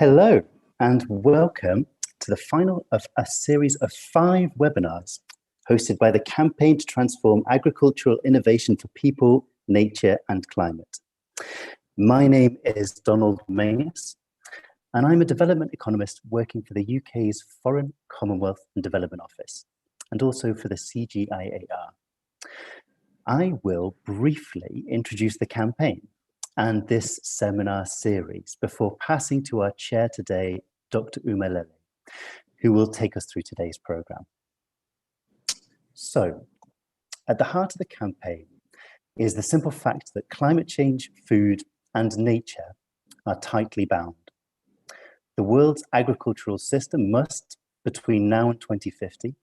Hello and welcome to the final of a series of 5 webinars hosted by the Campaign to Transform Agricultural Innovation for People, Nature and Climate. My name is Donald Manius and I'm a development economist working for the UK's Foreign, Commonwealth and Development Office and also for the CGIAR. I will briefly introduce the campaign and this seminar series before passing to our chair today, Dr. Umelele, who will take us through today's programme. So, at the heart of the campaign is the simple fact that climate change, food and nature are tightly bound. The world's agricultural system must, between now and 2050,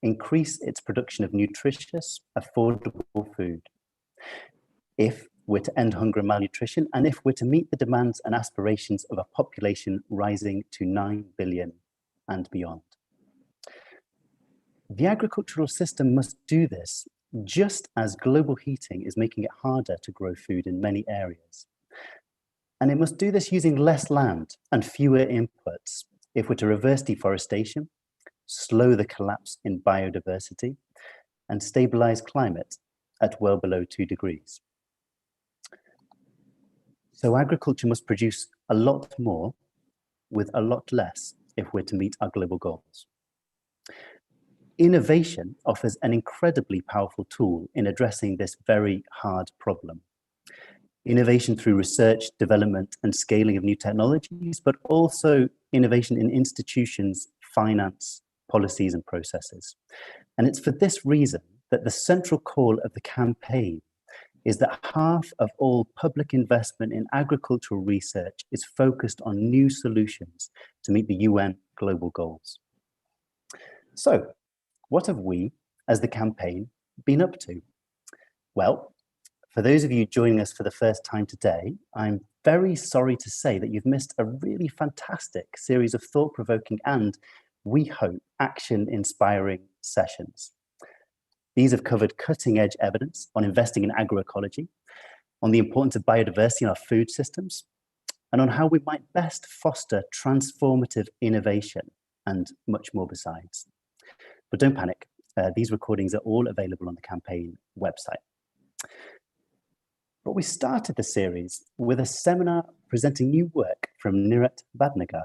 increase its production of nutritious, affordable food. If we're to end hunger and malnutrition, and if we're to meet the demands and aspirations of a population rising to 9 billion and beyond. The agricultural system must do this just as global heating is making it harder to grow food in many areas. And it must do this using less land and fewer inputs if we're to reverse deforestation, slow the collapse in biodiversity, and stabilize climate at well below 2 degrees. So agriculture must produce a lot more with a lot less if we're to meet our global goals. Innovation offers an incredibly powerful tool in addressing this very hard problem. Innovation through research, development, and scaling of new technologies, but also innovation in institutions, finance, policies, and processes. And it's for this reason that the central call of the campaign is that half of all public investment in agricultural research is focused on new solutions to meet the UN global goals. So, what have we, as the campaign, been up to? Well, for those of you joining us for the first time today, I'm very sorry to say that you've missed a really fantastic series of thought-provoking and, we hope, action-inspiring sessions. These have covered cutting-edge evidence on investing in agroecology, on the importance of biodiversity in our food systems, and on how we might best foster transformative innovation, and much more besides. But don't panic, these recordings are all available on the campaign website. But we started the series with a seminar presenting new work from Nirat Bhatnagar,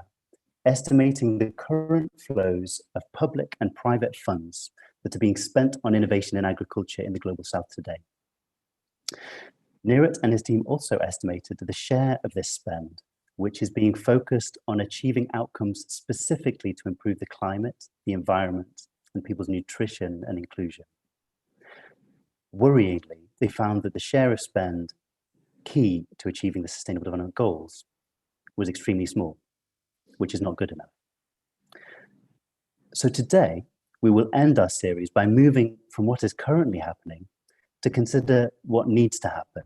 estimating the current flows of public and private funds that are being spent on innovation in agriculture in the global south today. Nirat and his team also estimated the share of this spend, which is being focused on achieving outcomes specifically to improve the climate, the environment, and people's nutrition and inclusion. Worryingly, they found that the share of spend key to achieving the Sustainable Development Goals was extremely small, which is not good enough. So today, we will end our series by moving from what is currently happening to consider what needs to happen.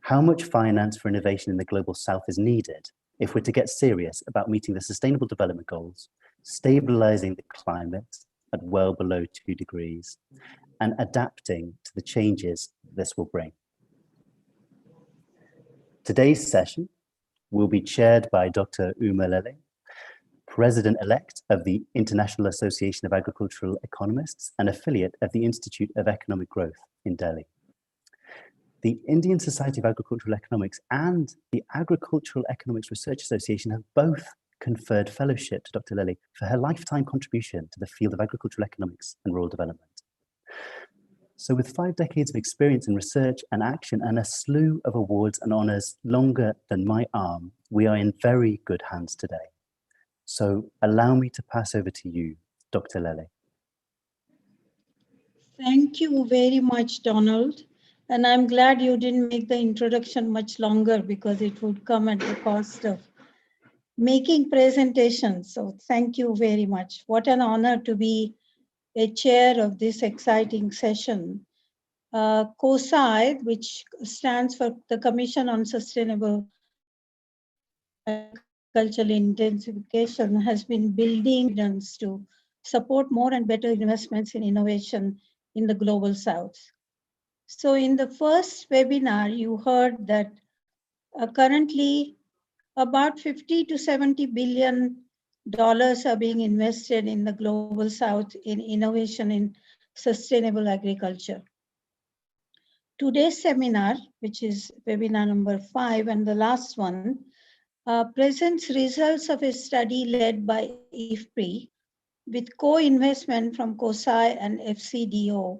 How much finance for innovation in the global south is needed if we're to get serious about meeting the Sustainable Development Goals, stabilizing the climate at well below 2 degrees, and adapting to the changes this will bring. Today's session will be chaired by Dr. Umelele, President-elect of the International Association of Agricultural Economists and affiliate of the Institute of Economic Growth in Delhi. The Indian Society of Agricultural Economics and the Agricultural Economics Research Association have both conferred fellowship to Dr. Lele for her lifetime contribution to the field of agricultural economics and rural development. So with 5 decades of experience in research and action and a slew of awards and honours longer than my arm, we are in very good hands today. So allow me to pass over to you, Dr. Lele. Thank you very much, Donald. And I'm glad you didn't make the introduction much longer because it would come at the cost of making presentations. So thank you very much. What an honor to be a chair of this exciting session. CoSAI, which stands for the Commission on Sustainable Agricultural Intensification, has been building evidence to support more and better investments in innovation in the global south. So in the first webinar, you heard that currently about 50 to 70 billion dollars are being invested in the global south in innovation in sustainable agriculture. Today's seminar, which is webinar number 5 and the last one, presents results of a study led by IFPRI with co-investment from CoSAI and FCDO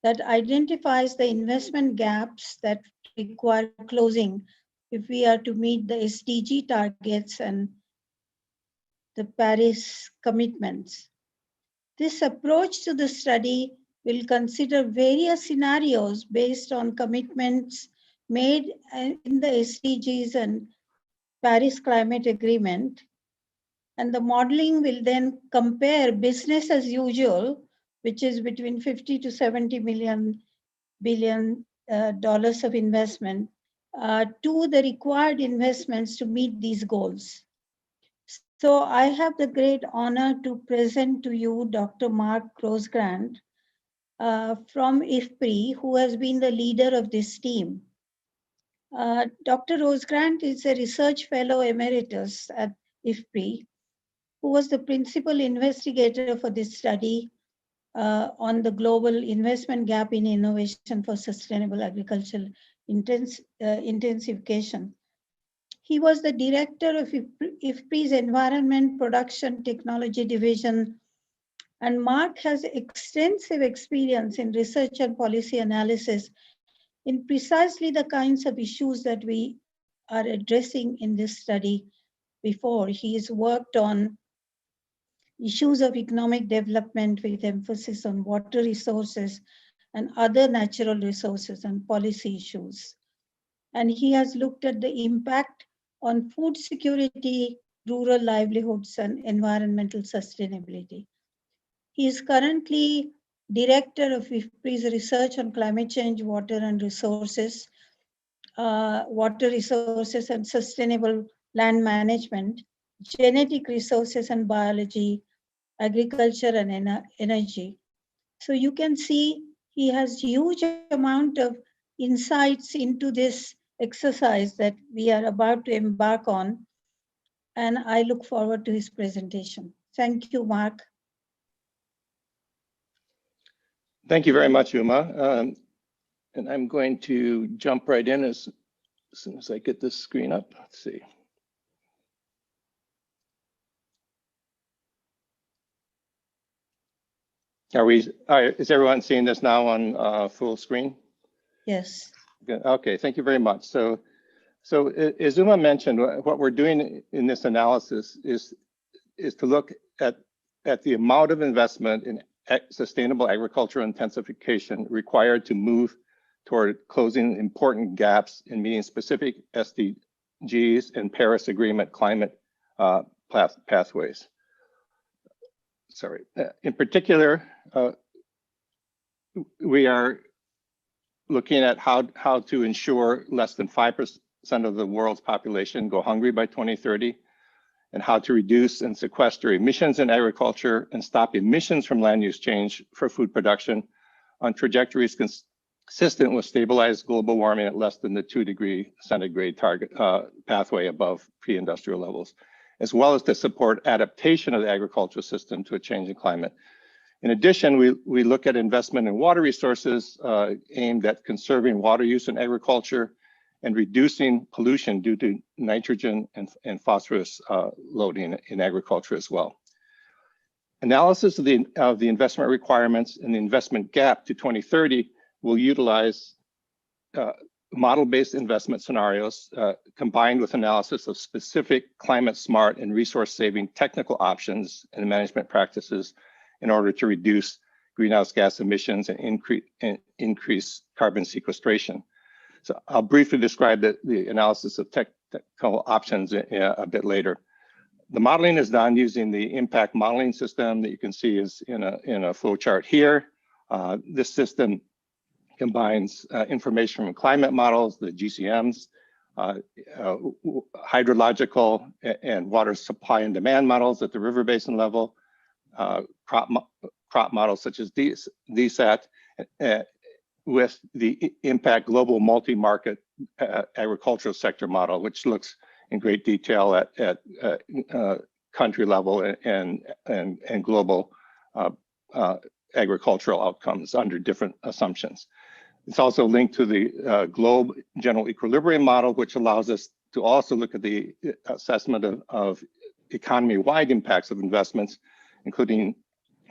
that identifies the investment gaps that require closing if we are to meet the SDG targets and the Paris commitments. This approach to the study will consider various scenarios based on commitments made in the SDGs and Paris Climate Agreement. And the modeling will then compare business as usual, which is between 50 to 70 billion dollars of investment, to the required investments to meet these goals. So I have the great honor to present to you Dr. Mark Rosgrant from IFPRI, who has been the leader of this team. Dr. Rosgrant is a research fellow emeritus at IFPRI, who was the principal investigator for this study on the global investment gap in innovation for sustainable agricultural intensification. He was the director of IFPRI's Environment Production Technology Division, and Mark has extensive experience in research and policy analysis in precisely the kinds of issues that we are addressing in this study before. He has worked on issues of economic development with emphasis on water resources and other natural resources and policy issues. And he has looked at the impact on food security, rural livelihoods, and environmental sustainability. He is currently director of IFPRI's research on climate change, water resources and sustainable land management, genetic resources and biology, agriculture and energy. So you can see he has huge amount of insights into this exercise that we are about to embark on, and I look forward to his presentation. Thank you, Mark. Thank you very much, Uma. And I'm going to jump right in as soon as I get this screen up. Let's see. Is everyone seeing this now on full screen? Yes. Okay, thank you very much. So as Uma mentioned, what we're doing in this analysis is to look at the amount of investment in sustainable agricultural intensification required to move toward closing important gaps in meeting specific SDGs and Paris Agreement climate pathways. Sorry. In particular, we are looking at how to ensure less than 5% of the world's population go hungry by 2030, and how to reduce and sequester emissions in agriculture and stop emissions from land use change for food production on trajectories consistent with stabilized global warming at less than the 2-degree centigrade target pathway above pre-industrial levels, as well as to support adaptation of the agricultural system to a changing climate. In addition, we look at investment in water resources aimed at conserving water use in agriculture and reducing pollution due to nitrogen and phosphorus loading in agriculture as well. Analysis of the investment requirements and the investment gap to 2030 will utilize model-based investment scenarios combined with analysis of specific climate smart and resource saving technical options and management practices in order to reduce greenhouse gas emissions and increase carbon sequestration. So I'll briefly describe the analysis of technical options a bit later. The modeling is done using the impact modeling system that you can see is in a flow chart here. This system combines information from climate models, the GCMs, hydrological and water supply and demand models at the river basin level, crop models such as DSAT, with the impact global multi-market agricultural sector model, which looks in great detail at country level and global agricultural outcomes under different assumptions. It's also linked to the Globe General Equilibrium Model, which allows us to also look at the assessment of economy-wide impacts of investments, including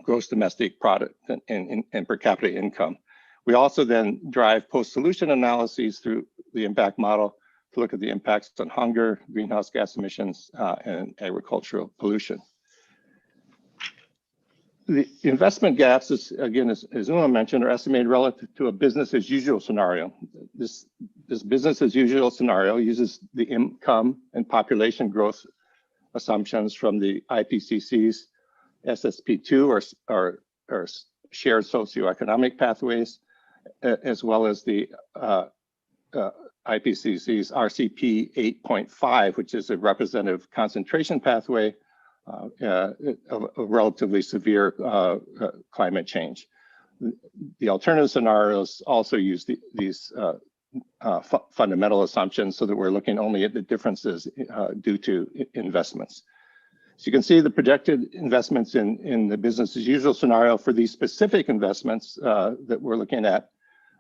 gross domestic product and per capita income. We also then drive post-solution analyses through the impact model to look at the impacts on hunger, greenhouse gas emissions, and agricultural pollution. The investment gaps, again, as Uma mentioned, are estimated relative to a business as usual scenario. This business as usual scenario uses the income and population growth assumptions from the IPCC's SSP2 or shared socioeconomic pathways, as well as the IPCC's RCP 8.5, which is a representative concentration pathway of relatively severe climate change. The alternative scenarios also use these fundamental assumptions, so that we're looking only at the differences due to investments. So you can see the projected investments in the business as usual scenario for these specific investments that we're looking at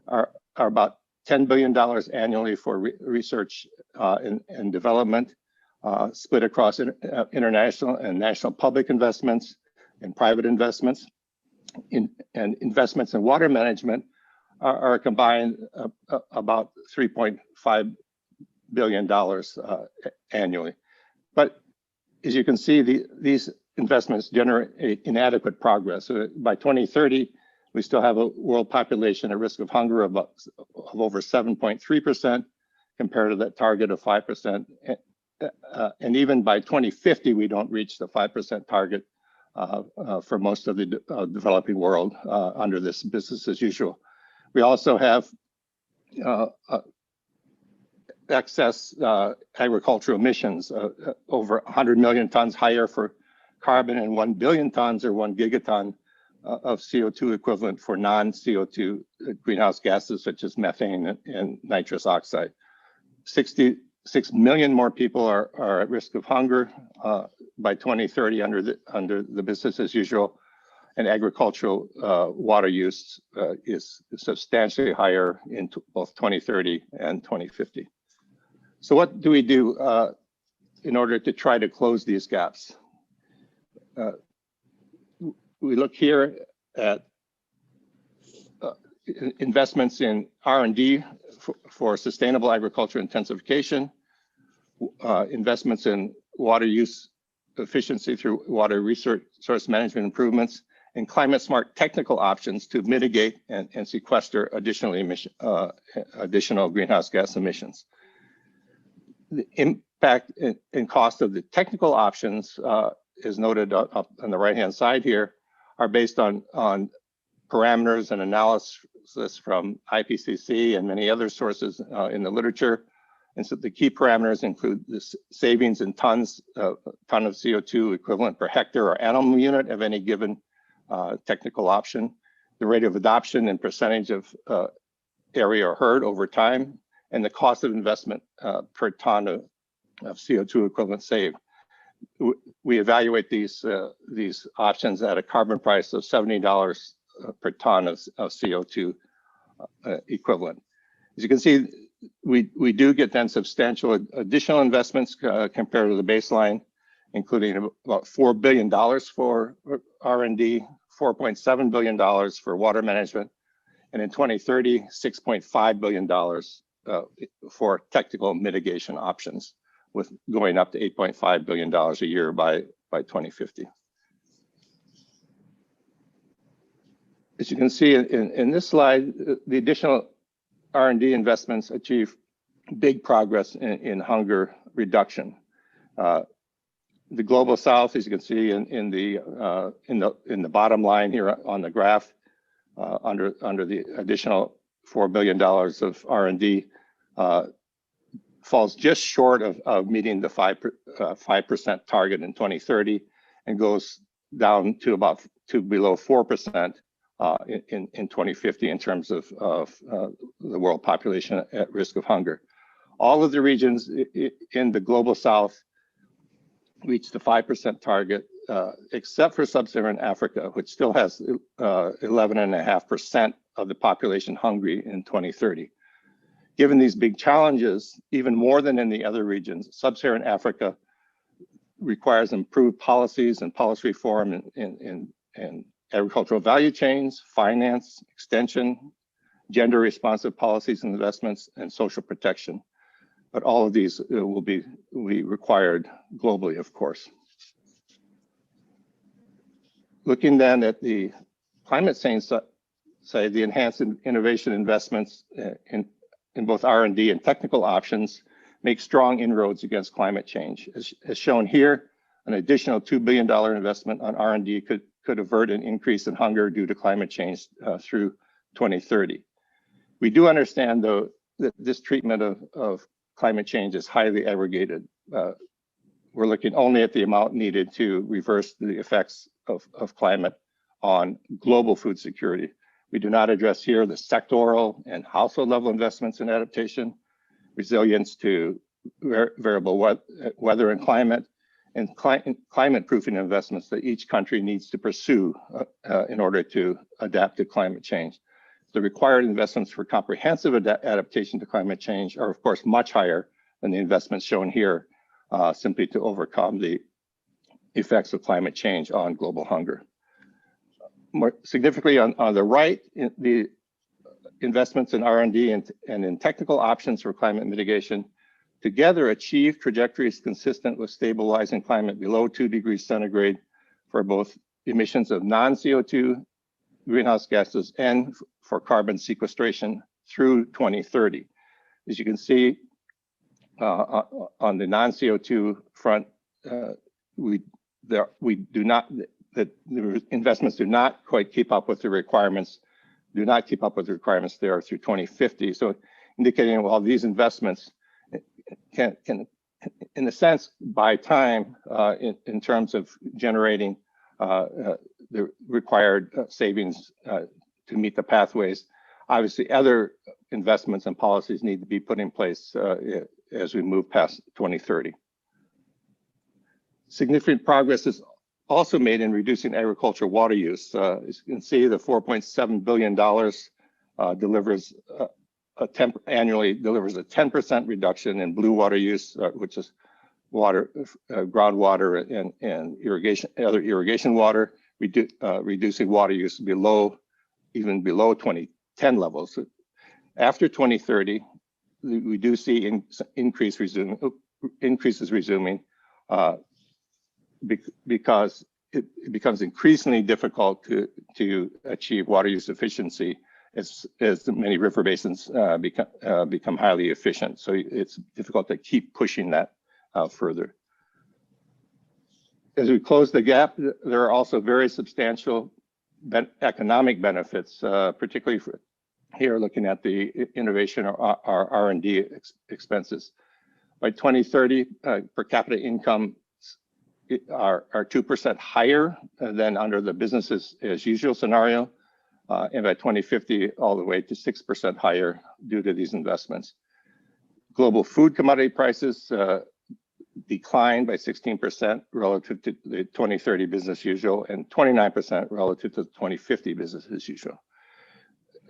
are about $10 billion annually for research and development, split across international and national public investments and private investments. And investments in water management are combined about $3.5 billion annually. But as you can see, these investments generate inadequate progress. So by 2030, we still have a world population at risk of hunger of over 7.3% compared to that target of 5%. And even by 2050, we don't reach the 5% target for most of the developing world under this business as usual. We also have excess agricultural emissions, over 100 million tons higher for carbon and 1 billion tons or 1 gigaton of CO2 equivalent for non-CO2 greenhouse gases such as methane and nitrous oxide. 66 million more people are at risk of hunger by 2030 under the business as usual, and agricultural water use is substantially higher in both 2030 and 2050. So what do we do in order to try to close these gaps? We look here at investments in R&D for sustainable agriculture intensification, investments in water use efficiency through water resource management improvements, and climate smart technical options to mitigate and sequester additional greenhouse gas emissions. The impact and cost of the technical options is noted up on the right-hand side here, are based on parameters and analysis from IPCC and many other sources in the literature. And so the key parameters include the savings in ton of CO2 equivalent per hectare or animal unit of any given technical option, the rate of adoption and percentage of area or herd over time, and the cost of investment per ton of CO2 equivalent saved. We evaluate these options at a carbon price of $70 per ton of CO2 equivalent. As you can see, we do get then substantial additional investments compared to the baseline, including about $4 billion for R&D, $4.7 billion for water management, and in 2030, $6.5 billion for technical mitigation options, with going up to $8.5 billion a year by 2050. As you can see in this slide, the additional R&D investments achieve big progress in hunger reduction. The global south, as you can see in the bottom line here on the graph, under the additional $4 billion of R&D, falls just short of meeting the 5% target in 2030, and goes down to below 4% in 2050 in terms of the world population at risk of hunger. All of the regions in the global south reached the 5% target, except for sub-Saharan Africa, which still has 11.5% of the population hungry in 2030. Given these big challenges, even more than in the other regions, sub-Saharan Africa requires improved policies and policy reform in agricultural value chains, finance, extension, gender responsive policies and investments, and social protection. But all of these will be required globally, of course. Looking then at the climate change side, the enhanced innovation investments in both R&D and technical options make strong inroads against climate change. As shown here, an additional $2 billion investment on R&D could avert an increase in hunger due to climate change through 2030. We do understand, though, that this treatment of climate change is highly aggregated. We're looking only at the amount needed to reverse the effects of climate on global food security. We do not address here the sectoral and household level investments in adaptation, resilience to variable weather and climate, and climate proofing investments that each country needs to pursue in order to adapt to climate change. The required investments for comprehensive adaptation to climate change are, of course, much higher than the investments shown here, simply to overcome the effects of climate change on global hunger. More significantly, on the right, the investments in R&D and in technical options for climate mitigation together achieve trajectories consistent with stabilizing climate below 2 degrees centigrade for both emissions of non-CO2 greenhouse gases and for carbon sequestration through 2030. As you can see, on the non-CO2 front, the investments do not quite keep up with the requirements, there through 2050. So indicating, well, these investments can in a sense, buy time in terms of generating the required savings to meet the pathways. Obviously, other investments and policies need to be put in place as we move past 2030. Significant progress is also made in reducing agricultural water use. As you can see, the $4.7 billion annually delivers a 10% reduction in blue water use, which is water, groundwater and irrigation, other irrigation water, reducing water use even below 2010 levels. After 2030, we do see increases resuming because it becomes increasingly difficult to achieve water use efficiency as many river basins become highly efficient. So it's difficult to keep pushing that further. As we close the gap, there are also very substantial economic benefits, particularly for here looking at the innovation or R&D expenses. By 2030, per capita income are 2% higher than under the business as usual scenario, and by 2050, all the way to 6% higher due to these investments. Global food commodity prices declined by 16% relative to the 2030 business usual and 29% relative to the 2050 business as usual.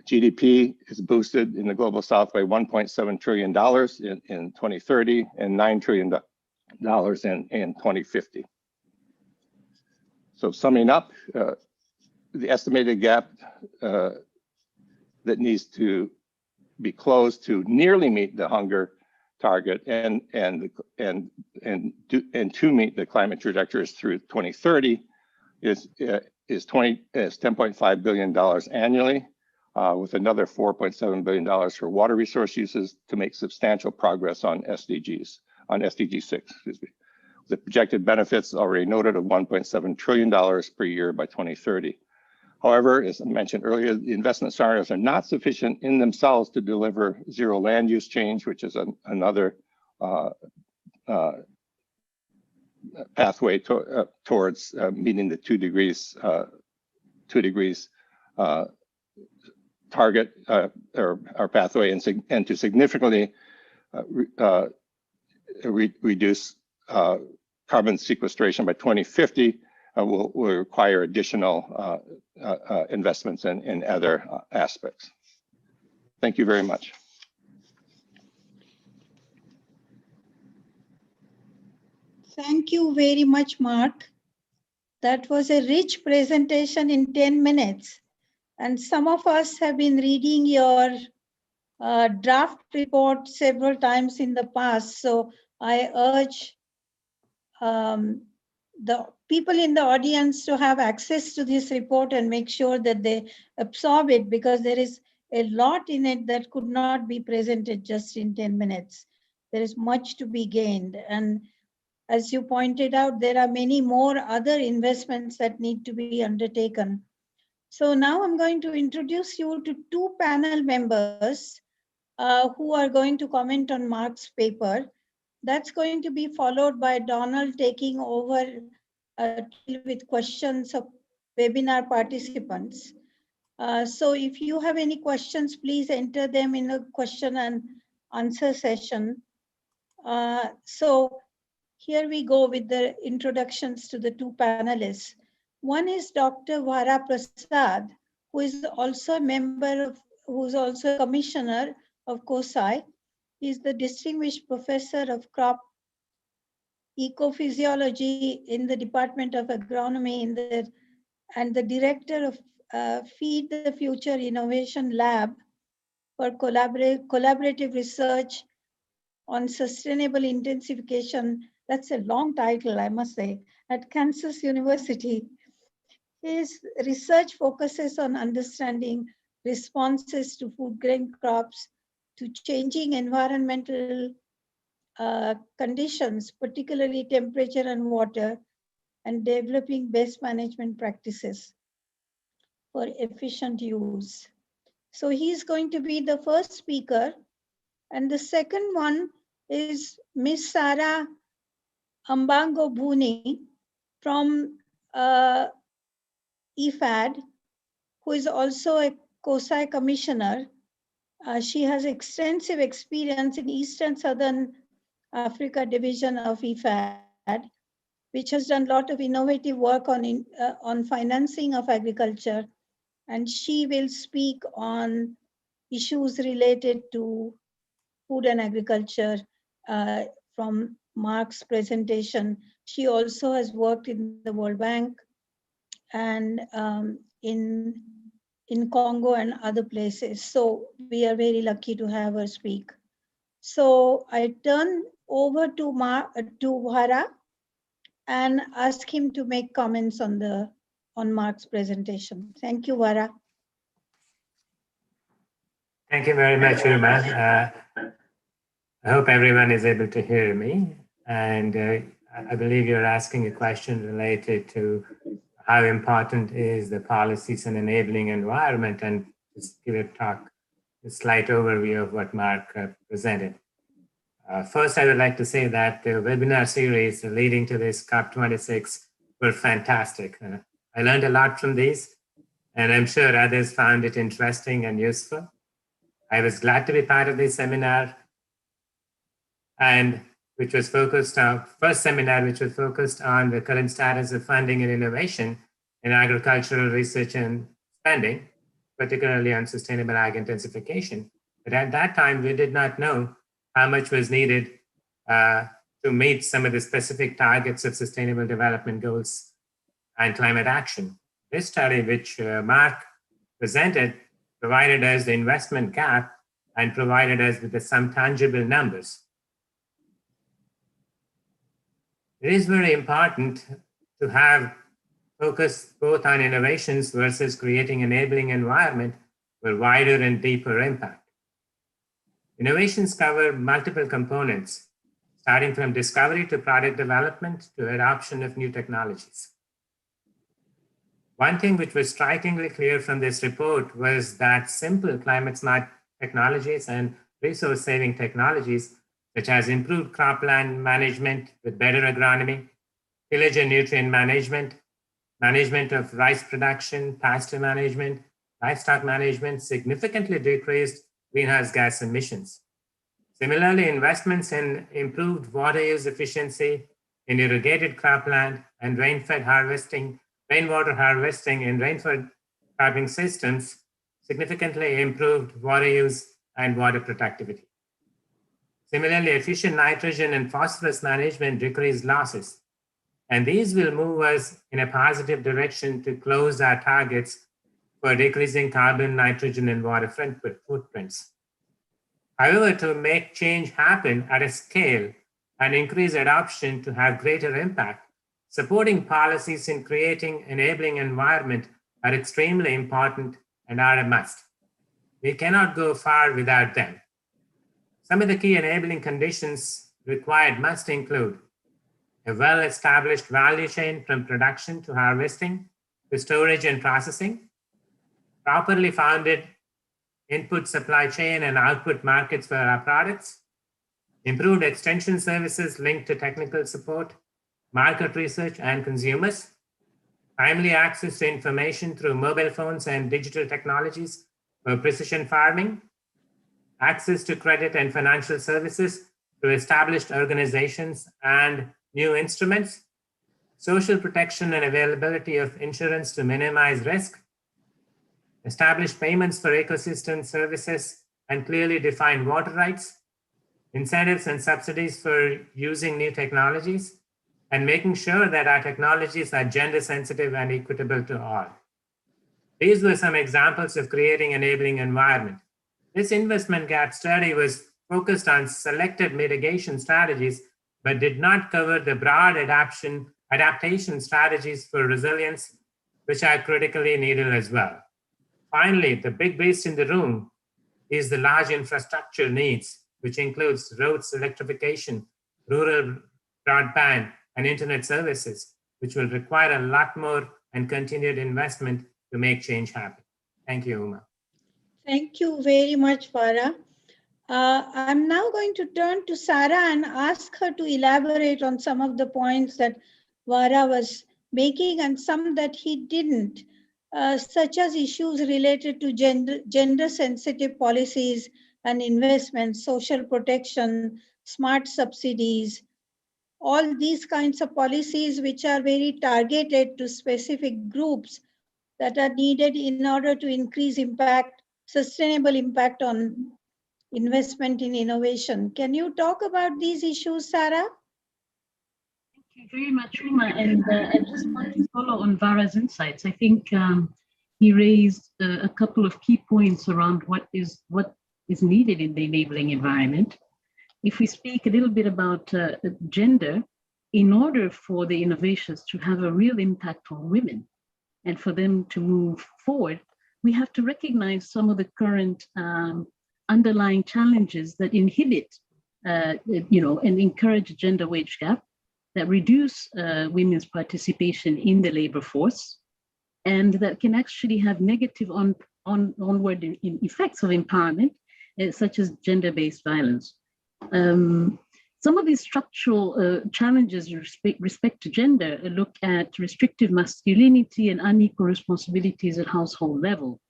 GDP is boosted in the global south by $1.7 trillion in 2030 and $9 trillion in 2050. So summing up, the estimated gap that needs to be closed to nearly meet the hunger target and to meet the climate trajectories through 2030 is $10.5 billion annually, with another $4.7 billion for water resource uses to make substantial progress on SDGs, on SDG 6, excuse me. The projected benefits already noted of $1.7 trillion per year by 2030. However, as I mentioned earlier, the investment scenarios are not sufficient in themselves to deliver zero land use change, which is another pathway towards meeting the 2 degrees target or pathway, and to significantly reduce carbon sequestration by 2050 will require additional investments in other aspects. Thank you very much. Thank you very much, Mark. That was a rich presentation in 10 minutes. And some of us have been reading your draft report several times in the past. So I urge the people in the audience to have access to this report and make sure that they absorb it, because there is a lot in it that could not be presented just in 10 minutes. There is much to be gained. And as you pointed out, there are many more other investments that need to be undertaken. So now I'm going to introduce you to two panel members who are going to comment on Mark's paper. That's going to be followed by Donald taking over with questions of webinar participants. So if you have any questions, please enter them in the question and answer session. So here we go with the introductions to the two panelists. One is Dr. Vara Prasad, who is also a member of, who's also a commissioner of CoSAI. He's the distinguished professor of crop ecophysiology in the Department of Agronomy and the director of Feed the Future Innovation Lab for collaborative research on sustainable intensification. That's a long title, I must say, at Kansas University. His research focuses on understanding responses to food grain crops to changing environmental conditions, particularly temperature and water, and developing best management practices for efficient use. So he's going to be the first speaker. And the second one is Miss Sarah Ambango Buni from IFAD, who is also a CoSAI commissioner. She has extensive experience in East and Southern Africa division of IFAD, which has done a lot of innovative work on financing of agriculture. And she will speak on issues related to food and agriculture from Mark's presentation. She also has worked in the World Bank and in Congo and other places. So we are very lucky to have her speak. So I turn over to Vara and ask him to make comments on Mark's presentation. Thank you, Vara. Thank you very much, Uma. I hope everyone is able to hear me. And I believe you're asking a question related to how important is the policies and enabling environment, and just give a slight overview of what Mark presented. First, I would like to say that the webinar series leading to this COP26 were fantastic. I learned a lot from these, and I'm sure others found it interesting and useful. I was glad to be part of this seminar, and which was focused on first seminar, which was focused on the current status of funding and innovation in agricultural research and spending, particularly on sustainable ag intensification. But at that time, we did not know how much was needed to meet some of the specific targets of sustainable development goals and climate action. This study, which Mark presented, provided us the investment gap and provided us with some tangible numbers. It is very important to have focus both on innovations versus creating enabling environment for wider and deeper impact. Innovations cover multiple components, starting from discovery to product development to adoption of new technologies. One thing which was strikingly clear from this report was that simple climate-smart technologies and resource-saving technologies, such as improved cropland management with better agronomy, tillage and nutrient management, management of rice production, pasture management, livestock management, significantly decreased greenhouse gas emissions. Similarly, investments in improved water use efficiency in irrigated cropland and rainwater harvesting and rainfed cropping systems significantly improved water use and water productivity. Similarly, efficient nitrogen and phosphorus management decreased losses, and these will move us in a positive direction to close our targets for decreasing carbon, nitrogen, and water footprints. However, to make change happen at a scale and increase adoption to have greater impact, supporting policies in creating enabling environment are extremely important and are a must. We cannot go far without them. Some of the key enabling conditions required must include a well-established value chain from production to harvesting to storage and processing, properly founded input supply chain and output markets for our products, improved extension services linked to technical support, market research, and consumers, timely access to information through mobile phones and digital technologies for precision farming, access to credit and financial services through established organizations and new instruments, social protection and availability of insurance to minimize risk, establish payments for ecosystem services and clearly define water rights, incentives and subsidies for using new technologies, and making sure that our technologies are gender sensitive and equitable to all. These were some examples of creating enabling environment. This investment gap study was focused on selected mitigation strategies, but did not cover the broad adaptation strategies for resilience, which are critically needed as well. Finally, the big beast in the room is the large infrastructure needs, which includes roads, electrification, rural broadband, and internet services, which will require a lot more and continued investment to make change happen. Thank you, Uma. Thank you very much, Farah. I'm now going to turn to Sarah and ask her to elaborate on some of the points that Farah was making and some that he didn't, such as issues related to gender-sensitive policies and investments, social protection, smart subsidies, all these kinds of policies which are very targeted to specific groups that are needed in order to increase impact, sustainable impact on investment in innovation. Can you talk about these issues, Sarah? Thank you very much, Uma. And I just want to follow on Vara's insights. I think he raised a couple of key points around what is needed in the enabling environment. If we speak a little bit about gender, in order for the innovations to have a real impact on women and for them to move forward, we have to recognize some of the current underlying challenges that inhibit, and encourage a gender wage gap, that reduce women's participation in the labor force, and that can actually have negative onward effects of empowerment, such as gender-based violence. Some of these structural challenges with respect to gender look at restrictive masculinity and unequal responsibilities at household level.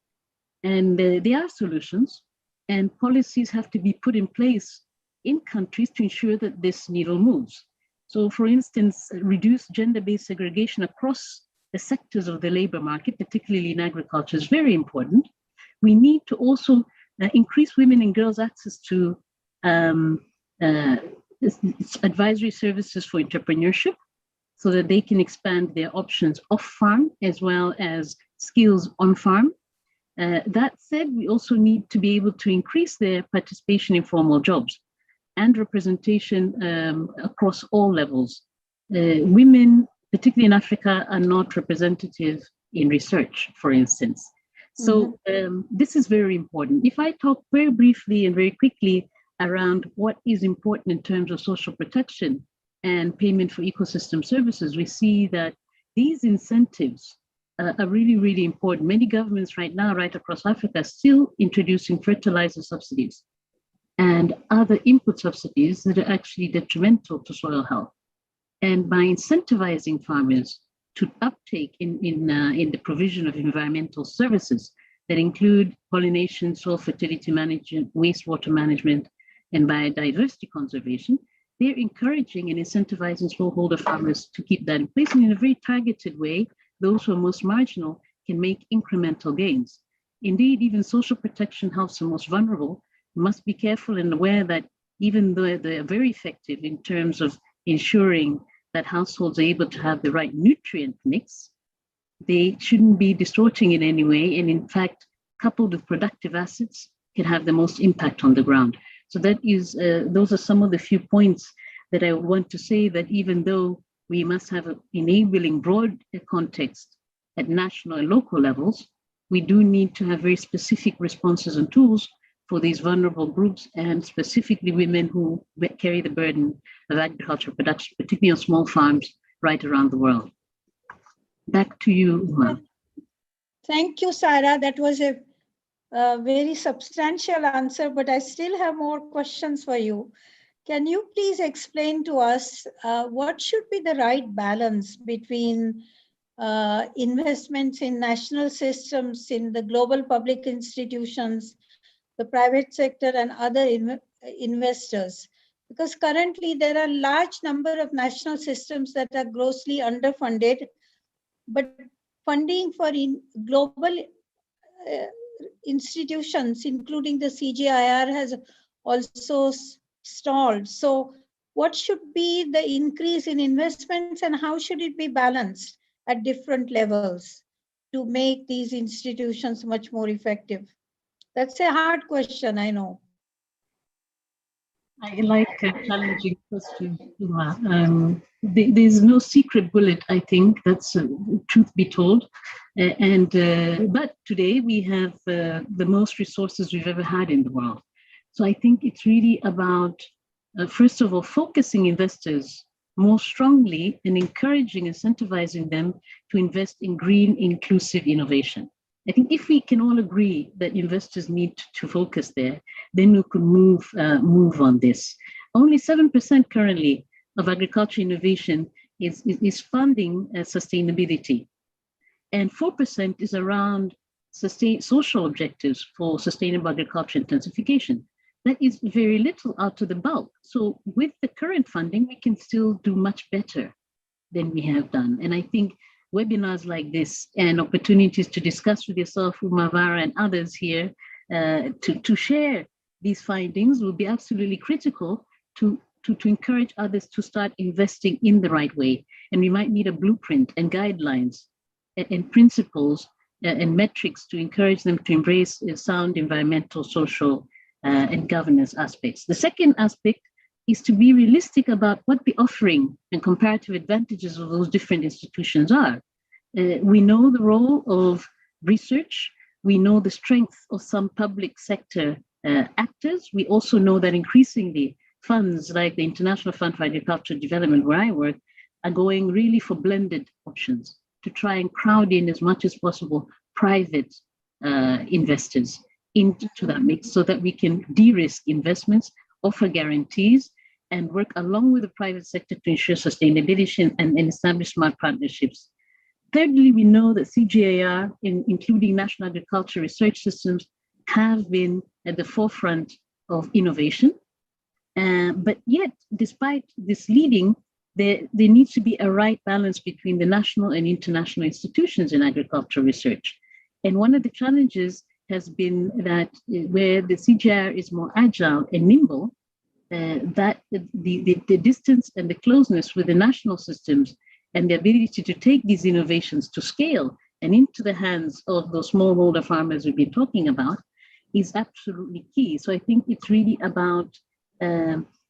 And there are solutions, and policies have to be put in place in countries to ensure that this needle moves. So for instance, reduce gender-based segregation across the sectors of the labor market, particularly in agriculture, is very important. We need to also increase women and girls' access to advisory services for entrepreneurship so that they can expand their options off-farm as well as skills on-farm. That said, we also need to be able to increase their participation in formal jobs and representation across all levels. Women, particularly in Africa, are not representative in research, for instance. So this is very important. If I talk very briefly and very quickly around what is important in terms of social protection and payment for ecosystem services, we see that these incentives are really, really important. Many governments right now, right across Africa, are still introducing fertilizer subsidies and other input subsidies that are actually detrimental to soil health. And by incentivizing farmers to uptake in the provision of environmental services that include pollination, soil fertility management, wastewater management, and biodiversity conservation, they're encouraging and incentivizing smallholder farmers to keep that in place. And in a very targeted way, those who are most marginal can make incremental gains. Indeed, even social protection helps the most vulnerable. We must be careful and aware that even though they're very effective in terms of ensuring that households are able to have the right nutrient mix, they shouldn't be distorting in any way. And in fact, coupled with productive assets, can have the most impact on the ground. So that is, those are some of the few points that I want to say, that even though we must have an enabling broad context at national and local levels, we do need to have very specific responses and tools for these vulnerable groups, and specifically women who carry the burden of agricultural production, particularly on small farms right around the world. Back to you, Uma. Thank you, Sarah. That was a very substantial answer, but I still have more questions for you. Can you please explain to us what should be the right balance between investments in national systems, in the global public institutions, the private sector, and other investors? Because currently there are a large number of national systems that are grossly underfunded, but funding for global institutions, including the CGIAR, has also stalled. So what should be the increase in investments, and how should it be balanced at different levels to make these institutions much more effective? That's a hard question, I know. I like a challenging question, Uma. There's no secret bullet, I think, that's truth be told. But today we have the most resources we've ever had in the world. So I think it's really about, first of all, focusing investors more strongly and encouraging, incentivizing them to invest in green, inclusive innovation. I think if we can all agree that investors need to focus there, then we could move on this. Only 7% currently of agriculture innovation is funding sustainability, and 4% is around social objectives for sustainable agriculture intensification. That is very little out of the bulk. So with the current funding, we can still do much better than we have done. And I think webinars like this and opportunities to discuss with yourself, Umavara, and others here to share these findings will be absolutely critical to encourage others to start investing in the right way. And we might need a blueprint and guidelines and principles and metrics to encourage them to embrace sound environmental, social, and governance aspects. The second aspect is to be realistic about what the offering and comparative advantages of those different institutions are. We know the role of research. We know the strength of some public sector actors. We also know that increasingly funds like the International Fund for Agricultural Development, where I work, are going really for blended options to try and crowd in as much as possible private investors into that mix, so that we can de-risk investments, offer guarantees, and work along with the private sector to ensure sustainability and establish smart partnerships. Thirdly, we know that CGIAR, including national agriculture research systems, have been at the forefront of innovation. But yet, despite this leading, there needs to be a right balance between the national and international institutions in agricultural research. And one of the challenges has been that where the CGIAR is more agile and nimble, that the distance and the closeness with the national systems and the ability to take these innovations to scale and into the hands of those smallholder farmers we've been talking about is absolutely key. So I think it's really about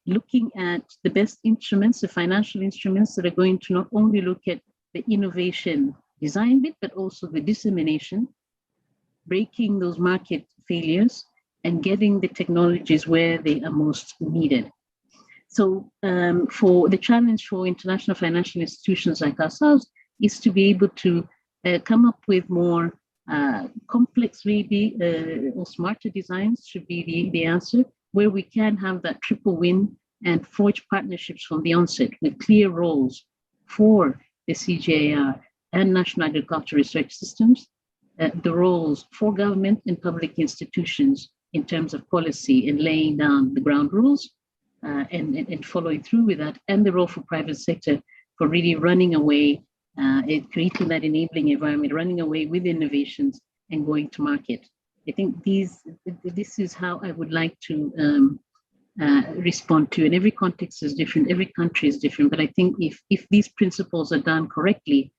looking at the best instruments, the financial instruments that are going to not only look at the innovation design bit, but also the dissemination, breaking those market failures, and getting the technologies where they are most needed. So for the challenge for international financial institutions like ourselves is to be able to come up with more complex, maybe, or smarter designs should be the answer, where we can have that triple win and forge partnerships from the onset with clear roles for the CGIAR and National Agriculture Research Systems, the roles for government and public institutions in terms of policy and laying down the ground rules and following through with that, and the role for private sector for really running away, creating that enabling environment, running away with innovations and going to market. I think this is how I would like to respond to, and every context is different, every country is different, but I think if these principles are done correctly,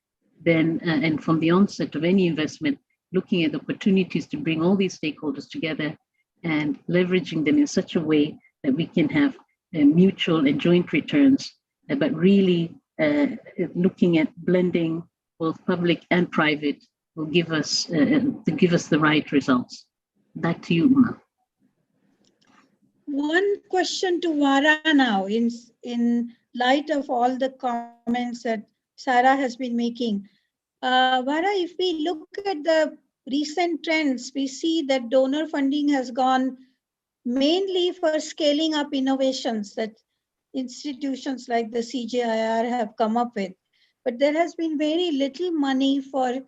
then and from the onset of any investment, looking at opportunities to bring all these stakeholders together and leveraging them in such a way that we can have mutual and joint returns, but really looking at blending both public and private will give us the right results. Back to you, Uma. One question to Vara now, in light of all the comments that Sarah has been making. Vara, if we look at the recent trends, we see that donor funding has gone mainly for scaling up innovations that institutions like the CGIAR have come up with. But there has been very little money for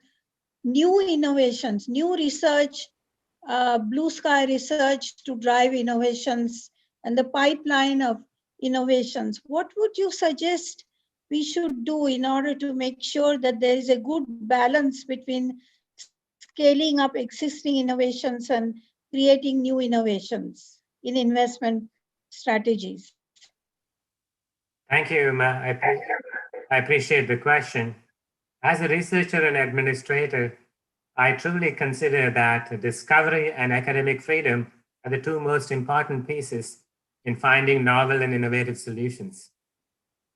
new innovations, new research, blue sky research to drive innovations and the pipeline of innovations. What would you suggest we should do in order to make sure that there is a good balance between scaling up existing innovations and creating new innovations in investment strategies? Thank you, Uma. I appreciate the question. As a researcher and administrator, I truly consider that discovery and academic freedom are the two most important pieces in finding novel and innovative solutions.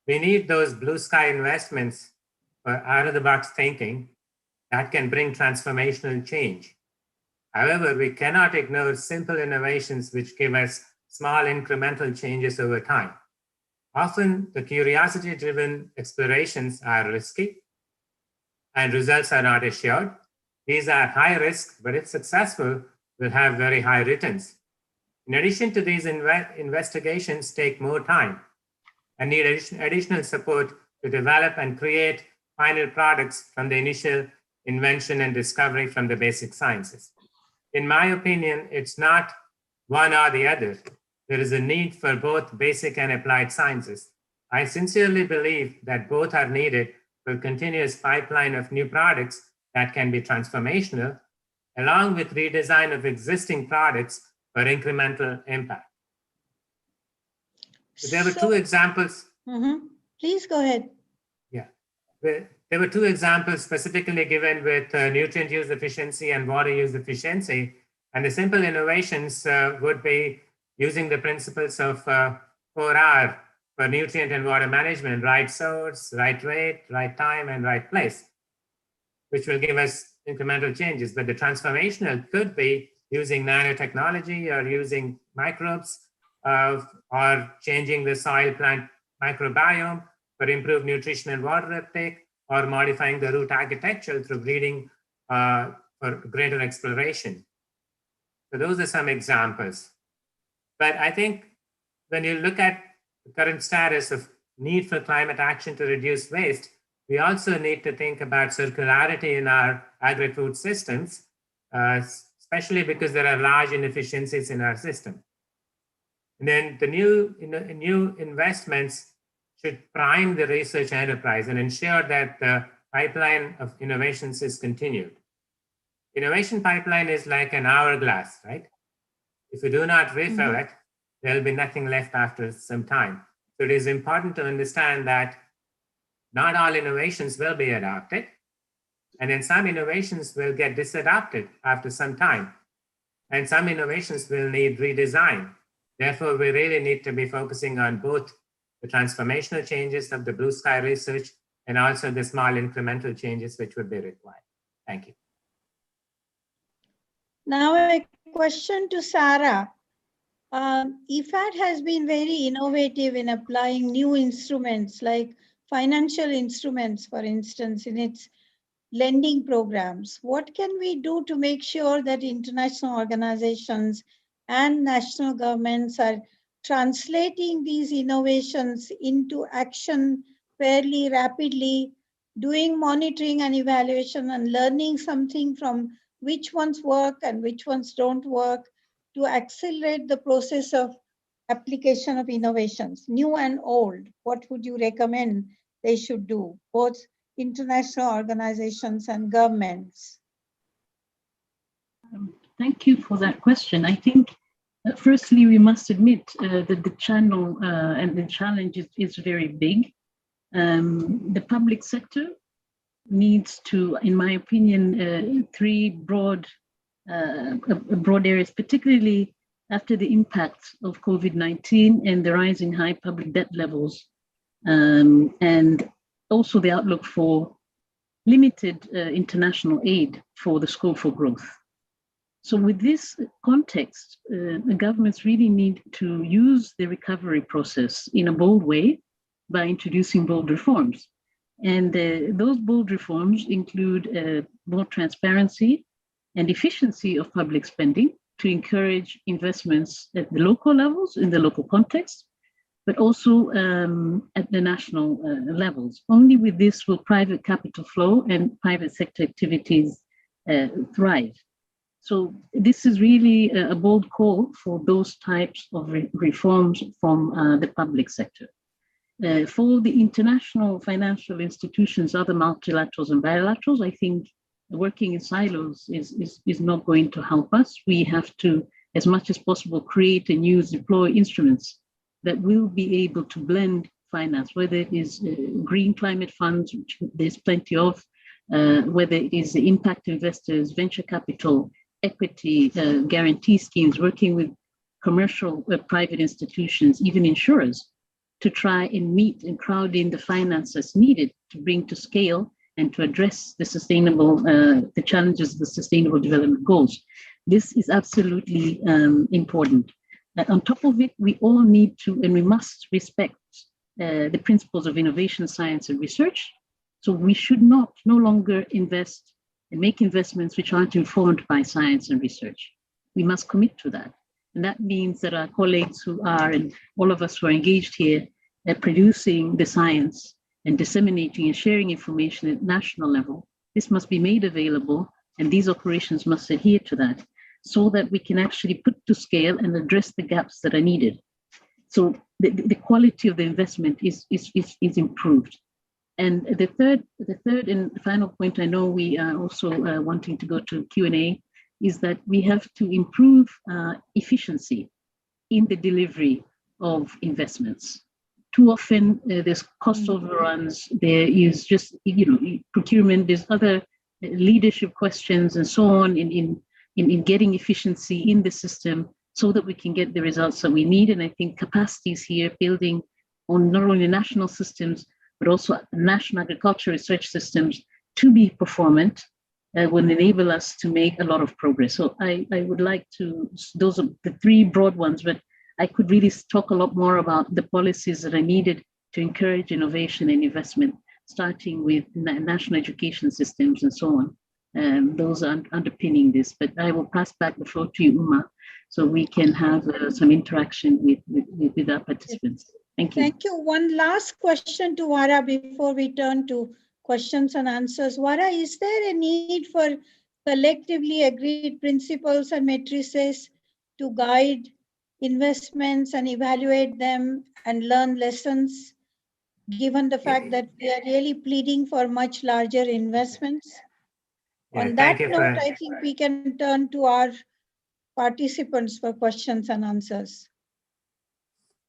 We need those blue sky investments for out-of-the-box thinking that can bring transformational change. However, we cannot ignore simple innovations which give us small incremental changes over time. Often, the curiosity-driven explorations are risky and results are not assured. These are high risk, but if successful, will have very high returns. In addition to these, investigations take more time and need additional support to develop and create final products from the initial invention and discovery from the basic sciences. In my opinion, it's not one or the other. There is a need for both basic and applied sciences. I sincerely believe that both are needed for a continuous pipeline of new products that can be transformational, along with redesign of existing products for incremental impact. There were two examples. Please go ahead. Yeah, there were two examples specifically given with nutrient use efficiency and water use efficiency. And the simple innovations would be using the principles of 4R for nutrient and water management: right source, right rate, right time, and right place, which will give us incremental changes. But the transformational could be using nanotechnology or using microbes or changing the soil plant microbiome for improved nutrition and water uptake, or modifying the root architecture through breeding for greater exploration. So those are some examples. But I think when you look at the current status of need for climate action to reduce waste, we also need to think about circularity in our agri-food systems, especially because there are large inefficiencies in our system. And then the new investments should prime the research enterprise and ensure that the pipeline of innovations is continued. Innovation pipeline is like an hourglass, right? If you do not refill it, there'll be nothing left after some time. So it is important to understand that not all innovations will be adopted, and then some innovations will get disadopted after some time, and some innovations will need redesign. Therefore, we really need to be focusing on both the transformational changes of the blue sky research and also the small incremental changes which would be required. Thank you. Now a question to Sarah. IFPRI has been very innovative in applying new instruments like financial instruments, for instance, in its lending programs. What can we do to make sure that international organizations and national governments are translating these innovations into action fairly rapidly, doing monitoring and evaluation and learning something from which ones work and which ones don't work, to accelerate the process of application of innovations, new and old? What would you recommend they should do, both international organizations and governments? Thank you for that question. I think, firstly, we must admit that the channel and the challenge is very big. The public sector needs to, in my opinion, three broad areas, particularly after the impact of COVID-19 and the rising high public debt levels, and also the outlook for limited international aid for the scope for growth. So with this context, the governments really need to use the recovery process in a bold way by introducing bold reforms. And those bold reforms include more transparency and efficiency of public spending to encourage investments at the local levels, in the local context, but also at the national levels. Only with this will private capital flow and private sector activities thrive. So this is really a bold call for those types of reforms from the public sector. For the international financial institutions, other multilaterals and bilaterals, I think working in silos is not going to help us. We have to, as much as possible, create and use, deploy instruments that will be able to blend finance, whether it is green climate funds, which there's plenty of, whether it is the impact investors, venture capital, equity, guarantee schemes, working with commercial private institutions, even insurers, to try and meet and crowd in the finances needed to bring to scale and to address the sustainable, the challenges of the Sustainable Development Goals. This is absolutely important. On top of it, we all need to, and we must respect the principles of innovation, science, and research. So we should no longer invest and make investments which aren't informed by science and research. We must commit to that. And that means that our colleagues who are, and all of us who are engaged here, at producing the science and disseminating and sharing information at national level, this must be made available, and these operations must adhere to that, so that we can actually put to scale and address the gaps that are needed. So the quality of the investment is improved. And the third and final point, I know we are also wanting to go to Q&A, is that we have to improve efficiency in the delivery of investments. Too often there's cost overruns, there is just, procurement, there's other leadership questions and so on in getting efficiency in the system so that we can get the results that we need. And I think capacities here, building on not only national systems, but also national agriculture research systems to be performant will enable us to make a lot of progress. So I would like to, those are the three broad ones, but I could really talk a lot more about the policies that are needed to encourage innovation and investment, starting with national education systems and so on. Those are underpinning this, but I will pass back the floor to you, Uma, so we can have some interaction with our participants. Thank you. Thank you. One last question to Vara before we turn to questions and answers. Vara, is there a need for collectively agreed principles and matrices to guide investments and evaluate them and learn lessons, given the fact that we are really pleading for much larger investments? Yeah, on that note, I think we can turn to our participants for questions and answers.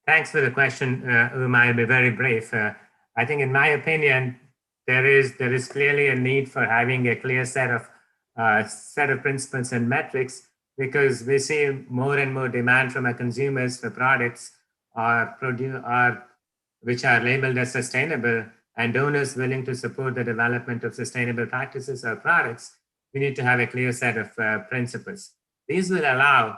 Thanks for the question, Uma. I'll be very brief. I think, in my opinion, there is clearly a need for having a clear set of principles and metrics, because we see more and more demand from our consumers for products which are labeled as sustainable, and donors willing to support the development of sustainable practices or products. We need to have a clear set of principles. These will allow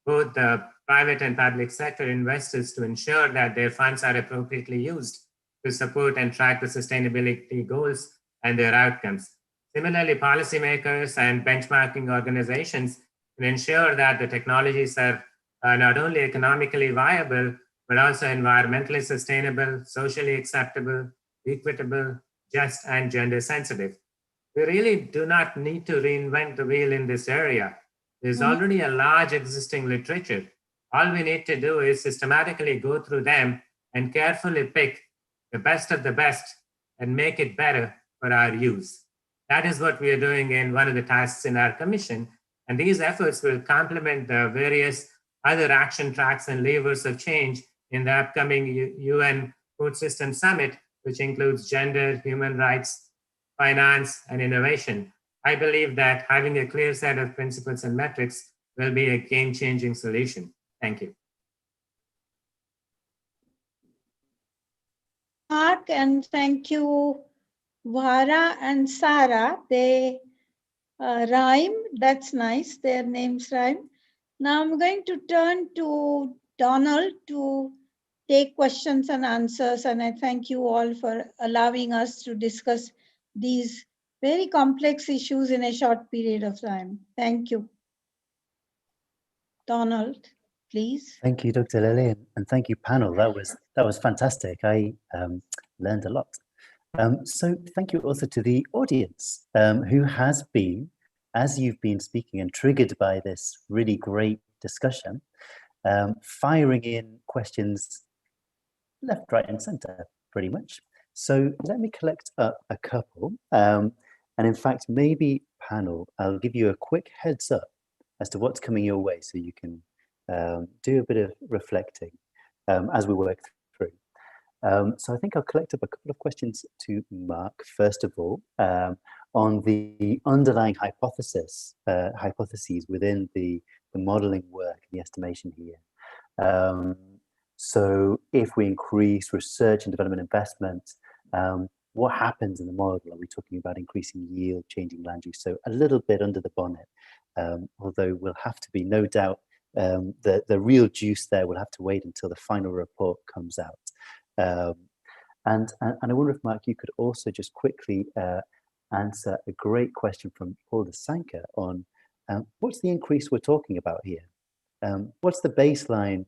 both the private and public sector investors to ensure that their funds are appropriately used to support and track the sustainability goals and their outcomes. Similarly, policymakers and benchmarking organizations can ensure that the technologies are not only economically viable, but also environmentally sustainable, socially acceptable, equitable, just, and gender sensitive. We really do not need to reinvent the wheel in this area. There's already a large existing literature. All we need to do is systematically go through them and carefully pick the best of the best and make it better for our use. That is what we are doing in one of the tasks in our commission. And these efforts will complement the various other action tracks and levers of change in the upcoming UN Food System Summit, which includes gender, human rights, finance, and innovation. I believe that having a clear set of principles and metrics will be a game-changing solution. Thank you. Mark, and thank you, Vara and Sarah. They rhyme. That's nice. Their names rhyme. Now I'm going to turn to Donald to take questions and answers. And I thank you all for allowing us to discuss these very complex issues in a short period of time. Thank you. Donald, please. Thank you, Dr. Lily, and thank you, panel. That was fantastic. I learned a lot. So thank you also to the audience who has been, as you've been speaking and triggered by this really great discussion, firing in questions left, right, and center, pretty much. So let me collect up a couple. And in fact, maybe panel, I'll give you a quick heads up as to what's coming your way so you can do a bit of reflecting as we work through. So I think I'll collect up a couple of questions to Mark, first of all, on the underlying hypotheses within the modeling work and the estimation here. So if we increase research and development investment, what happens in the model? Are we talking about increasing yield, changing land use? So a little bit under the bonnet, although we'll have to be, no doubt, the real juice there will have to wait until the final report comes out. And I wonder if, Mark, you could also just quickly answer a great question from Paul de Sanka on what's the increase we're talking about here? What's the baseline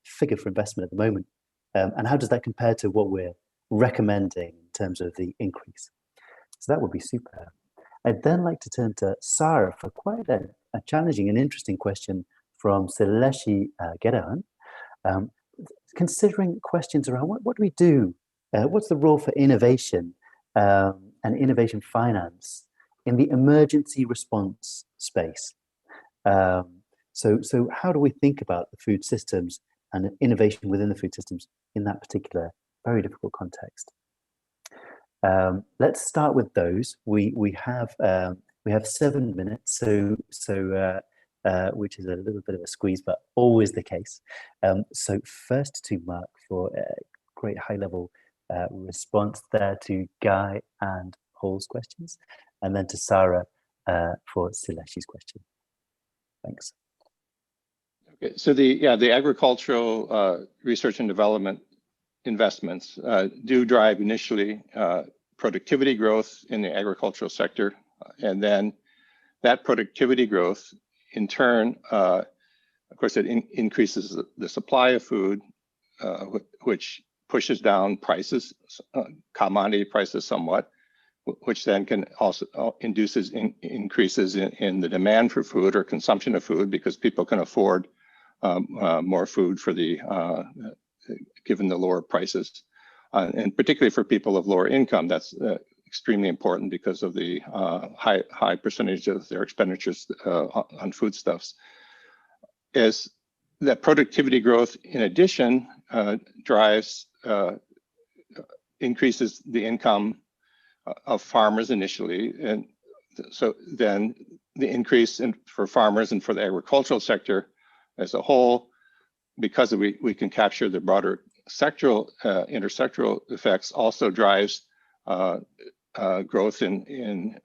figure for investment at the moment? And how does that compare to what we're recommending in terms of the increase? So that would be super. I'd then like to turn to Sarah for quite a challenging and interesting question from Sileshi Gerahan. Considering questions around what do we do? What's the role for innovation and innovation finance in the emergency response space? So how do we think about the food systems and innovation within the food systems in that particular very difficult context? Let's start with those. We have 7 minutes, so which is a little bit of a squeeze, but always the case. So first to Mark for a great high-level response there to Guy and Paul's questions, and then to Sarah for Sileshi's question. Thanks. Okay, so the agricultural research and development investments do drive initially productivity growth in the agricultural sector, and then that productivity growth in turn, of course, it increases the supply of food, which pushes down prices, commodity prices somewhat, which then can also induces increases in the demand for food or consumption of food because people can afford more food for the given the lower prices, and particularly for people of lower income, that's extremely important because of the high percentage of their expenditures on foodstuffs. Is that productivity growth, in addition, drives increases the income of farmers initially, and so then the increase for farmers and for the agricultural sector as a whole, because we can capture the broader sectoral intersectoral effects, also drives growth in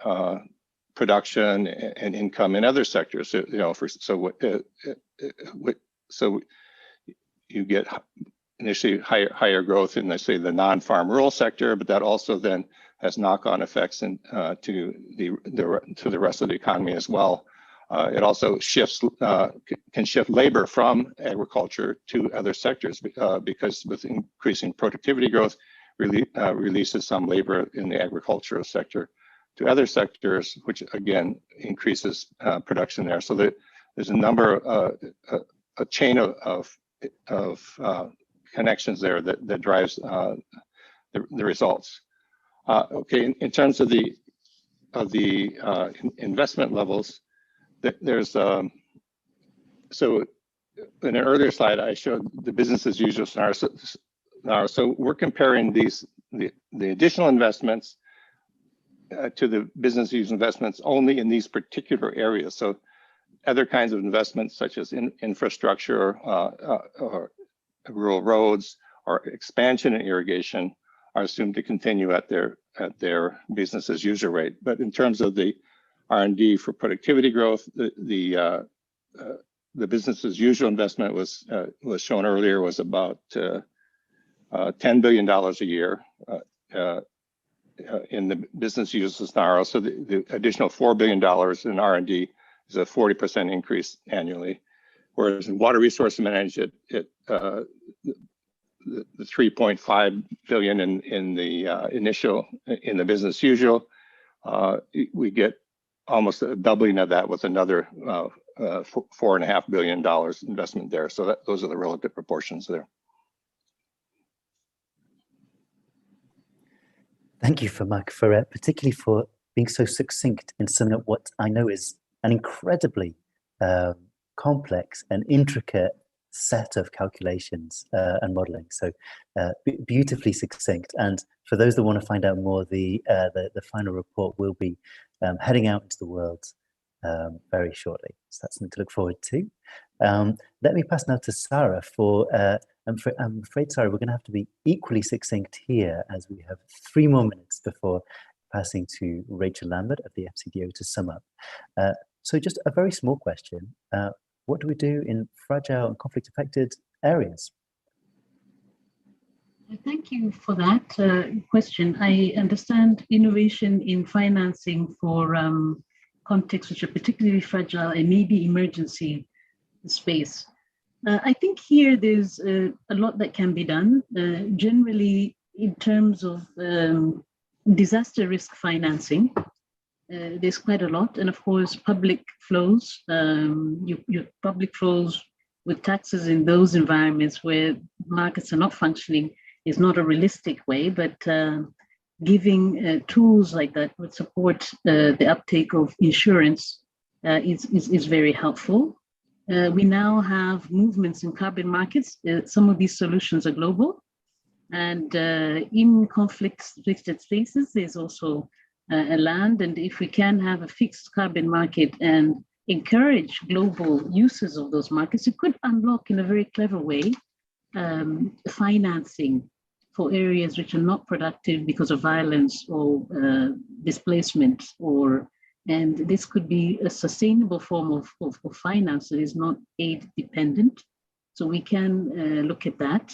production and income in other sectors. So, you know, so you get initially higher growth in, let's say, the non-farm rural sector, but that also then has knock-on effects to the rest of the economy as well. It also can shift labor from agriculture to other sectors because with increasing productivity growth, releases some labor in the agricultural sector to other sectors, which again increases production there. So there's a number, a chain of connections there that drives the results. Okay, in terms of the investment levels, there's so in an earlier slide I showed the business as usual scenario. So we're comparing the additional investments to the business as usual investments only in these particular areas. So other kinds of investments such as infrastructure or rural roads or expansion and irrigation are assumed to continue at their business as usual rate. But in terms of the R&D for productivity growth, the business as usual investment was shown earlier was about $10 billion a year in the business as usual scenario. So the additional $4 billion in R&D is a 40% increase annually, whereas in water resource management, the 3.5 billion in the business as usual, we get almost a doubling of that with another $4.5 billion investment there. So those are the relative proportions there. Thank you, Mark, for particularly for being so succinct in summing up what I know is an incredibly complex and intricate set of calculations and modeling. So beautifully succinct. And for those that want to find out more, the final report will be heading out into the world very shortly. So that's something to look forward to. Let me pass now to Sarah for, I'm afraid, Sarah, we're going to have to be equally succinct here as we have 3 more minutes before passing to Rachel Lambert of the FCDO to sum up. So just a very small question. What do we do in fragile and conflict-affected areas? Thank you for that question. I understand innovation in financing for contexts which are particularly fragile and maybe emergency space. I think here there's a lot that can be done. Generally, in terms of disaster risk financing, there's quite a lot. And of course, public flows, your public flows with taxes in those environments where markets are not functioning is not a realistic way, but giving tools like that would support the uptake of insurance is very helpful. We now have movements in carbon markets. Some of these solutions are global. And in conflict-restricted spaces, there's also a land. And if we can have a fixed carbon market and encourage global uses of those markets, it could unlock in a very clever way financing for areas which are not productive because of violence or displacement, and this could be a sustainable form of finance that is not aid dependent. So we can look at that.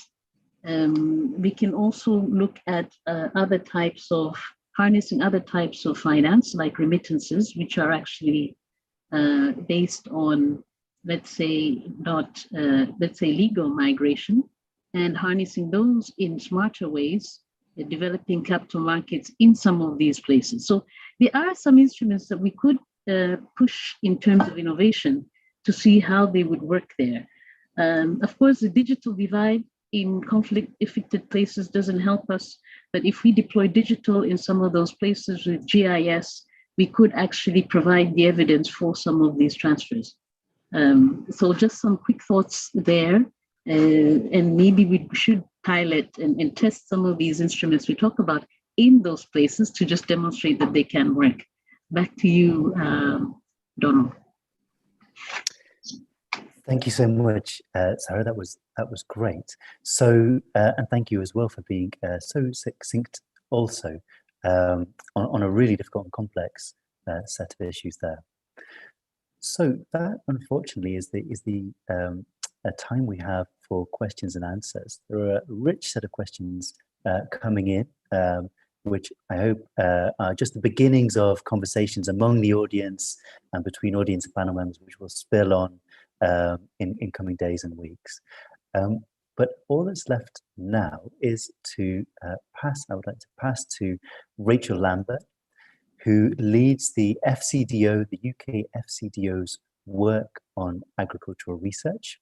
We can also look at other types of harnessing other types of finance, like remittances, which are actually based on, let's say, legal migration, and harnessing those in smarter ways, developing capital markets in some of these places. So there are some instruments that we could push in terms of innovation to see how they would work there. Of course, the digital divide in conflict-affected places doesn't help us, but if we deploy digital in some of those places with GIS, we could actually provide the evidence for some of these transfers. So just some quick thoughts there. And maybe we should pilot and test some of these instruments we talk about in those places to just demonstrate that they can work. Back to you, Donald. Thank you so much, Sarah. That was great. So, and thank you as well for being so succinct also on a really difficult and complex set of issues there. So that, unfortunately, is the time we have for questions and answers. There are a rich set of questions coming in, which I hope are just the beginnings of conversations among the audience and between audience and panel members, which will spill on in coming days and weeks. But all that's left now is to I would like to pass to Rachel Lambert, who leads the FCDO, the UK FCDO's work on agricultural research,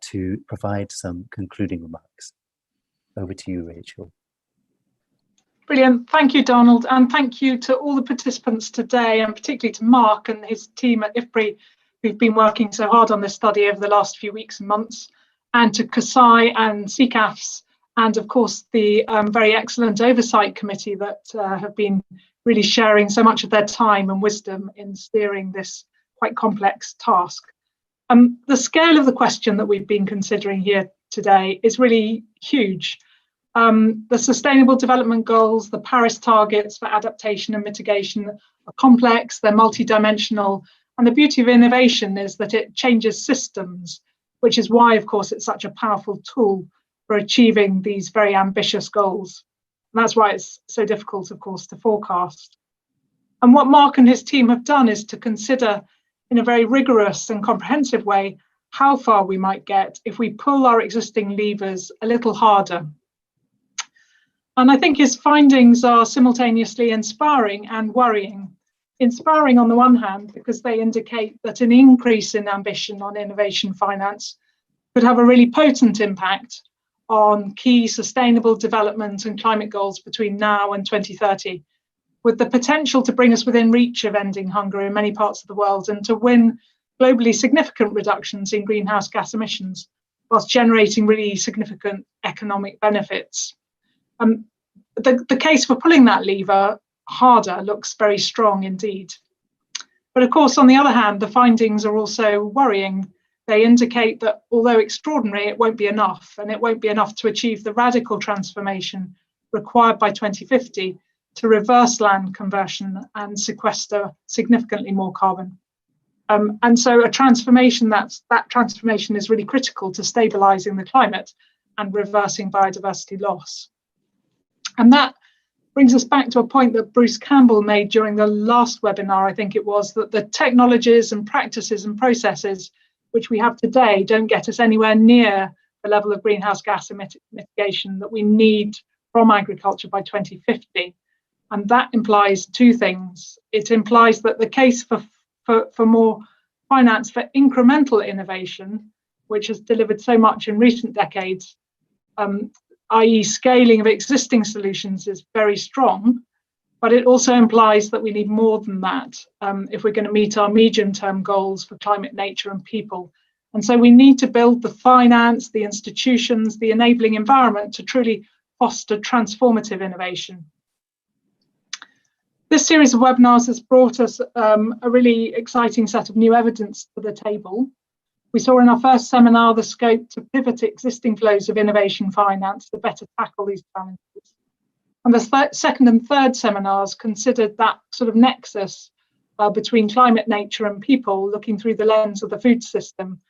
to provide some concluding remarks. Over to you, Rachel. Brilliant. Thank you, Donald. And thank you to all the participants today, and particularly to Mark and his team at IFPRI, who've been working so hard on this study over the last few weeks and months, and to CoSAI and CCAFs, and of course the very excellent oversight committee that have been really sharing so much of their time and wisdom in steering this quite complex task. The scale of the question that we've been considering here today is really huge. The Sustainable Development Goals, the Paris targets for adaptation and mitigation are complex, they're multidimensional, and the beauty of innovation is that it changes systems, which is why, of course, it's such a powerful tool for achieving these very ambitious goals. And that's why it's so difficult, of course, to forecast. And what Mark and his team have done is to consider in a very rigorous and comprehensive way how far we might get if we pull our existing levers a little harder. And I think his findings are simultaneously inspiring and worrying. Inspiring on the one hand, because they indicate that an increase in ambition on innovation finance could have a really potent impact on key sustainable development and climate goals between now and 2030, with the potential to bring us within reach of ending hunger in many parts of the world and to win globally significant reductions in greenhouse gas emissions, whilst generating really significant economic benefits. The case for pulling that lever harder looks very strong indeed. But of course, on the other hand, the findings are also worrying. They indicate that although extraordinary, it won't be enough, and it won't be enough to achieve the radical transformation required by 2050 to reverse land conversion and sequester significantly more carbon. And so a transformation, that transformation is really critical to stabilizing the climate and reversing biodiversity loss. And that brings us back to a point that Bruce Campbell made during the last webinar, I think it was, that the technologies and practices and processes which we have today don't get us anywhere near the level of greenhouse gas mitigation that we need from agriculture by 2050. And that implies two things. It implies that the case for more finance for incremental innovation, which has delivered so much in recent decades, i.e. scaling of existing solutions, is very strong, but it also implies that we need more than that if we're going to meet our medium-term goals for climate, nature and people. And so we need to build the finance, the institutions, the enabling environment to truly foster transformative innovation. This series of webinars has brought us a really exciting set of new evidence to the table. We saw in our first seminar the scope to pivot existing flows of innovation finance to better tackle these challenges. And the second and third seminars considered that sort of nexus between climate, nature and people, looking through the lens of the food system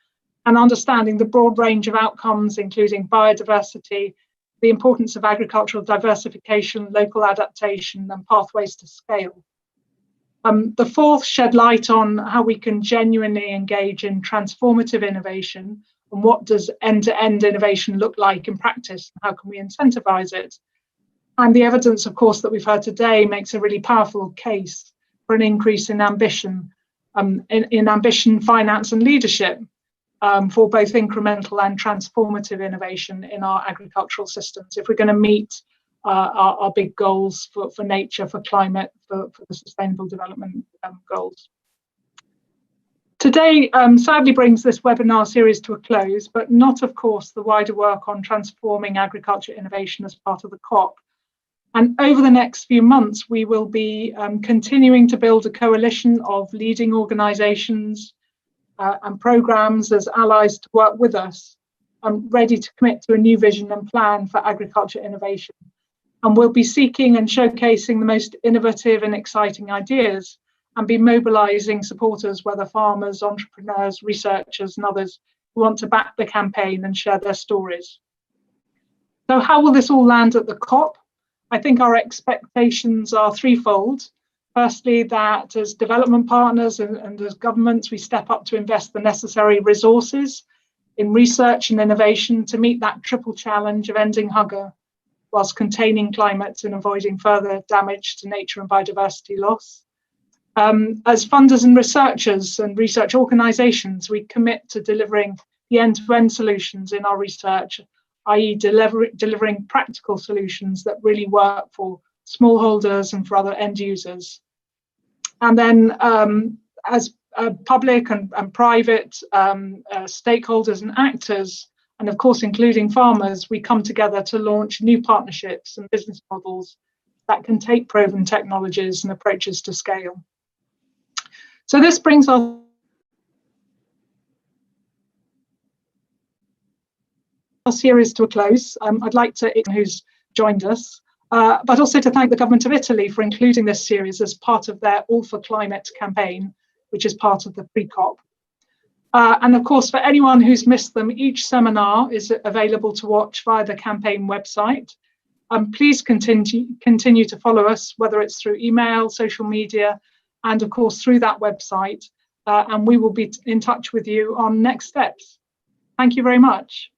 and understanding the broad range of outcomes, including biodiversity, the importance of agricultural diversification, local adaptation and pathways to scale. The fourth shed light on how we can genuinely engage in transformative innovation and what does end-to-end innovation look like in practice and how can we incentivize it. And the evidence, of course, that we've heard today makes a really powerful case for an increase in ambition, in ambition, finance and leadership for both incremental and transformative innovation in our agricultural systems if we're going to meet our big goals for nature, for climate, for the sustainable development goals. Today, sadly, brings this webinar series to a close, but not, of course, the wider work on transforming agriculture innovation as part of the COP. And over the next few months, we will be continuing to build a coalition of leading organisations and programmes as allies to work with us, ready to commit to a new vision and plan for agriculture innovation. And we'll be seeking and showcasing the most innovative and exciting ideas and be mobilising supporters, whether farmers, entrepreneurs, researchers and others who want to back the campaign and share their stories. So how will this all land at the COP? I think our expectations are threefold. Firstly, that as development partners and as governments, we step up to invest the necessary resources in research and innovation to meet that triple challenge of ending hunger, whilst containing climate and avoiding further damage to nature and biodiversity loss. As funders and researchers and research organisations, we commit to delivering the end-to-end solutions in our research, i.e. delivering practical solutions that really work for smallholders and for other end users. And then as public and private stakeholders and actors, and of course including farmers, we come together to launch new partnerships and business models that can take proven technologies and approaches to scale. So this brings our series to a close. I'd like to thank who's joined us, but also to thank the government of Italy for including this series as part of their All for Climate campaign, which is part of the pre-COP. And of course, for anyone who's missed them, each seminar is available to watch via the campaign website. Please continue to follow us, whether it's through email, social media, and of course through that website. And we will be in touch with you on next steps. Thank you very much.